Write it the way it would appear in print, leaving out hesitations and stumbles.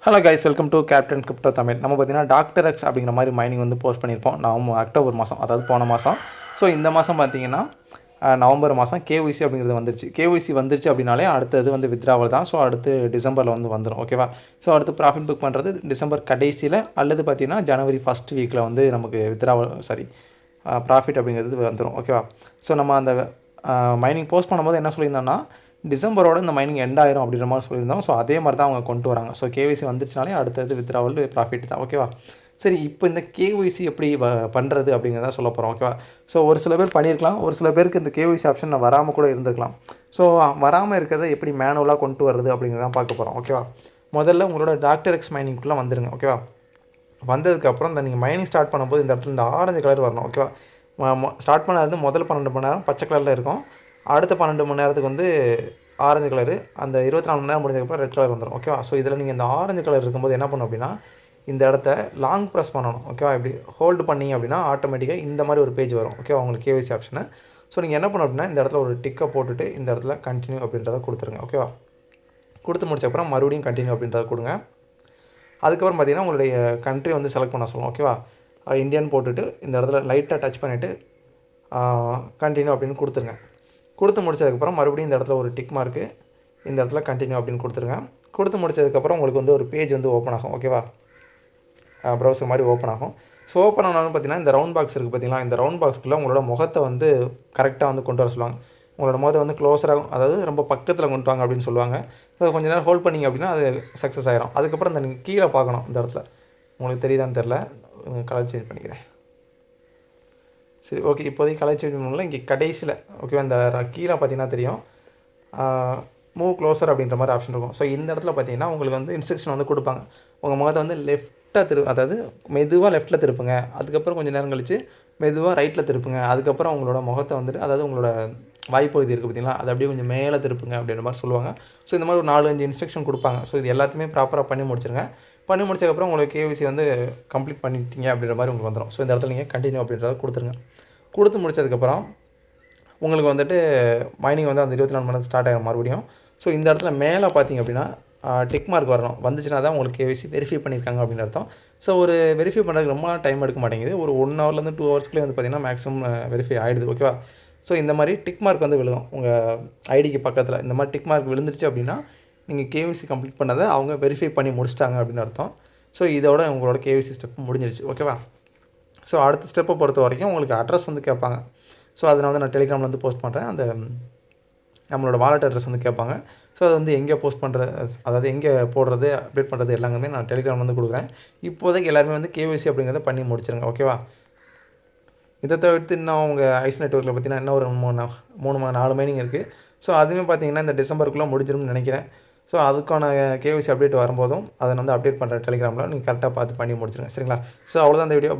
Hello guys, welcome to captain crypto Tamil. நம்ம பார்த்தீங்கன்னா doctor X அப்படிங்கிற மாதிரி மைனிங் வந்து போஸ்ட் பண்ணியிருப்போம் அக்டோபர் மாதம், அதாவது போன மாதம். ஸோ இந்த மாதம் பார்த்தீங்கன்னா நவம்பர் மாதம் கேஒய்சி அப்படிங்கிறது வந்துருச்சு. கேஒய்சி வந்துருச்சு அப்படின்னாலே அடுத்தது வந்து வித்ராவல் தான். ஸோ அடுத்து டிசம்பரில் வந்து வந்துடும். ஓகேவா? ஸோ அடுத்து ப்ராஃபிட் புக் பண்ணுறது டிசம்பர் கடைசியில் அல்லது பார்த்தீங்கன்னா ஜனவரி ஃபஸ்ட் வீக்கில் வந்து நமக்கு ப்ராஃபிட் அப்படிங்கிறது வந்துடும். ஓகேவா? ஸோ நம்ம அந்த மைனிங் போஸ்ட் பண்ணும்போது என்ன சொல்லியிருந்தோம்னா, டிசம்பரோட இந்த மைனிங் எண்ட் ஆயிரும் அப்படின்ற மாதிரி சொல்லியிருந்தோம். ஸோ அதே மாதிரி தான் அவங்க கொண்டு வராங்க. ஸோ கேஒய்சி வந்துருச்சுனாலே அடுத்தது வித்ராவல் ப்ராஃபிட் தான். ஓகேவா? சரி, இப்போ இந்த கேஒய்சி எப்படி பண்ணுறது அப்படிங்கிறத சொல்ல போகிறோம். ஓகேவா? ஸோ ஒரு சில பேர் பண்ணியிருக்கலாம், ஒரு சில பேருக்கு இந்த கேஒய்சி ஆப்ஷன் வராமல் கூட இருந்திருக்கலாம். ஸோ வராமல் இருக்கிறத எப்படி மேனுவலாக கொண்டு வரது அப்படிங்கிறதான் பார்க்க போகிறோம். ஓகேவா? முதல்ல உங்களோட டாக்டர் எக்ஸ் மைனிங்குள்ளே வந்துடுங்க. ஓகேவா? வந்ததுக்கப்புறம் இந்த நீங்கள் மைனிங் ஸ்டார்ட் பண்ணும்போது இந்த இடத்துல இந்த ஆரஞ்சு கலர் வரணும். ஓகேவா? ஸ்டார்ட் பண்ணது முதல் 12 மணி நேரம் பச்சை கலரில் இருக்கும். அடுத்த 12 மணி நேரத்துக்கு வந்து ஆரஞ்சு கலரு, அந்த 24 மணி நேரம் முடிஞ்சதுக்கப்புறம் ரெட் கலர் வந்துடும். ஓகேவா? ஸோ இதில் நீங்கள் இந்த ஆரஞ்சு கலர் இருக்கும்போது என்ன பண்ணணும் அப்படின்னா, இந்த இடத்த லாங் ப்ரெஸ் பண்ணணும். ஓகேவா? இப்படி ஹோல்டு பண்ணிங்க அப்படின்னா ஆட்டோமேட்டிக்காக இந்த மாதிரி ஒரு பேஜ் வரும். ஓகேவா? உங்களுக்கு கேஒய்சி ஆப்ஷனு. ஸோ நீங்கள் என்ன பண்ணணும் அப்படின்னா, இந்த இடத்துல ஒரு டிக்கை போட்டுட்டு இந்த இடத்துல கண்டினியூ அப்படின்றத கொடுத்துருங்க. ஓகேவா? கொடுத்து முடிச்சப்பறம் மறுபடியும் கண்டினியூ அப்படின்றத கொடுங்க. அதுக்கப்புறம் பார்த்தீங்கன்னா உங்களுடைய கண்ட்ரி வந்து செலக்ட் பண்ண சொல்லுவோம். ஓகேவா? இந்தியன் போட்டுட்டு இந்த இடத்துல லைட்டாக டச் பண்ணிவிட்டு கண்டினியூ அப்படின்னு கொடுத்துருங்க. கொடுத்து முடிச்சதுக்கப்புறம் மறுபடியும் இந்த இடத்துல ஒரு டிக் மார்க்கு, இந்த இடத்துல கண்டினியூ அப்படின்னு கொடுத்துருங்க. கொடுத்து முடிச்சதுக்கப்புறம் உங்களுக்கு வந்து ஒரு பேஜ் வந்து ஓப்பன் ஆகும். ஓகேவா? ப்ரௌசர் மாதிரி ஓப்பன் ஆகும். ஸோ ஓப்பன் ஆனாலும் பார்த்தீங்கன்னா இந்த ரவுண்ட் பாக்ஸ் இருக்குது பார்த்தீங்களா, இந்த ரவுண்ட் பாக்ஸ்க்குள்ளே உங்களோட முகத்தை வந்து கரெக்டாக வந்து கொண்டு வர சொல்லுவாங்க. உங்களோட முகத்தை வந்து க்ளோஸராக, அதாவது ரொம்ப பக்கத்தில் கொண்டு வாங்க அப்படின்னு சொல்லுவாங்க. ஸோ கொஞ்சம் நேரம் ஹோல்ட் பண்ணிங்க அப்படின்னா அது சக்ஸஸ் ஆகிரும். அதுக்கப்புறம் இந்த நீங்கள் கீழே பார்க்கணும். இந்த இடத்துல உங்களுக்கு தெரியுதான்னு தெரில, கலர் சேஞ்ச் பண்ணிக்கிறேன். சரி, ஓகே. இப்போதைக்கு கலர் சேஞ்ச் பண்ணல. இங்கே கடைசியில் ஓகேவா, இந்த கீழே பார்த்தீங்கன்னா தெரியும் மூவ் க்ளோசர் அப்படின்ற மாதிரி ஆப்ஷன் இருக்கும். ஸோ இந்த இடத்துல பார்த்தீங்கன்னா உங்களுக்கு வந்து இன்ஸ்ட்ரக்ஷன் வந்து கொடுப்பாங்க. உங்கள் முகத்தை வந்து அதாவது மெதுவாக லெஃப்ட்டில் திருப்புங்க, அதுக்கப்புறம் கொஞ்சம் நேரம் கழித்து மெதுவாக ரைட்டில் திருப்புங்க, அதுக்கப்புறம் உங்களோட முகத்தை வந்துட்டு, அதாவது உங்களோட வாய்ப்பகுதி இருக்குது பார்த்தீங்களா, அது அப்படியே கொஞ்சம் மேலே திருப்புங்க அப்படின்ற மாதிரி சொல்லுவாங்க. ஸோ இந்த மாதிரி ஒரு 4-5 இன்ஸ்ட்ரக்ஷன் கொடுப்பாங்க. ஸோ இது எல்லாத்தையுமே ப்ராப்பராக பண்ணி முடிச்சிருங்க. பண்ணி முடிச்சதுக்கப்புறம் உங்களுக்கு கேஒய்சி வந்து கம்ப்ளீட் பண்ணிட்டீங்க அப்படின்ற மாதிரி உங்களுக்கு வந்துடும். ஸோ இந்த இடத்துல நீங்கள் கண்டினியூ அப்படின்றத கொடுத்துருங்க. கொடுத்து முடிச்சதுக்கப்புறம் உங்களுக்கு வந்துட்டு மைனிங் வந்து அந்த 24 மணி நேரம் ஸ்டார்ட் ஆகிடும் மறுபடியும். ஸோ இந்த இடத்துல மேலே பார்த்தீங்க அப்படின்னா டிக் மார்க் வரணும். வந்துச்சுன்னா தான் உங்களுக்கு கேஒய்சி வெரிஃபை பண்ணியிருக்காங்க அப்படின்னு அர்த்தம். ஸோ ஒரு வெரிஃபை பண்ணுறதுக்கு ரொம்ப டைம் எடுக்க மாட்டேங்குது. ஒரு 1 ஹவர்லேருந்து 2 ஹவர்ஸ்க்குள்ளே வந்து பார்த்திங்கன்னா மேக்ஸிமம் வெரிஃபை ஆகிடுது. ஓகேவா? ஸோ இந்த மாதிரி டிக் மார்க் வந்து விழுகும் உங்கள் ஐடிக்கு பக்கத்தில். இந்த மாதிரி டிக் மார்க் விழுந்துருச்சு அப்படின்னா நீங்கள் கேஒய்சி கம்ப்ளீட் பண்ணதை அவங்க வெரிஃபை பண்ணி முடிச்சிட்டாங்க அப்படின்னு அர்த்தம். ஸோ இதோட உங்களோட கேஒய்சி ஸ்டெப் முடிஞ்சிருச்சு. ஓகேவா? ஸோ அடுத்த ஸ்டெப்பை பொறுத்த வரைக்கும் உங்களுக்கு அட்ரஸ் வந்து கேட்பாங்க. ஸோ அதை நான் வந்து டெலிகிராமில் வந்து போஸ்ட் பண்ணுறேன். அந்த நம்மளோட வாலெட் அட்ரஸ் வந்து கேட்பாங்க. ஸோ அது வந்து எங்கே போஸ்ட் பண்ணுறது, அதாவது எங்கே போடுறது, அப்டேட் பண்ணுறது எல்லாமே நான் டெலிகிராம் வந்து கொடுக்குறேன். இப்போதைக்கு எல்லாருமே வந்து கேஒய்சி அப்படிங்கிறத பண்ணி முடிச்சிருங்க. ஓகேவா? இதை தவிர்த்து இன்னும் அவங்க ஐஸ் நெட்வொர்க்கில் பார்த்தீங்கன்னா இன்னும் ஒரு 4 மைனிங் இருக்குது. ஸோ அதுவுமே பார்த்தீங்கன்னா இந்த டிசம்பருக்குள்ளே முடிஞ்சிரும்னு நினைக்கிறேன். ஸோ அதுக்கான கேஒய்சி அப்டேட் வரும்போதும் அதை வந்து அப்டேட் பண்ணுறேன் டெலிகிராமில். நீங்கள் கரெக்டாக பார்த்து பண்ணி முடிச்சிருங்க. சரிங்களா? ஸோ அவ்வளோதான் இந்த வீடியோ.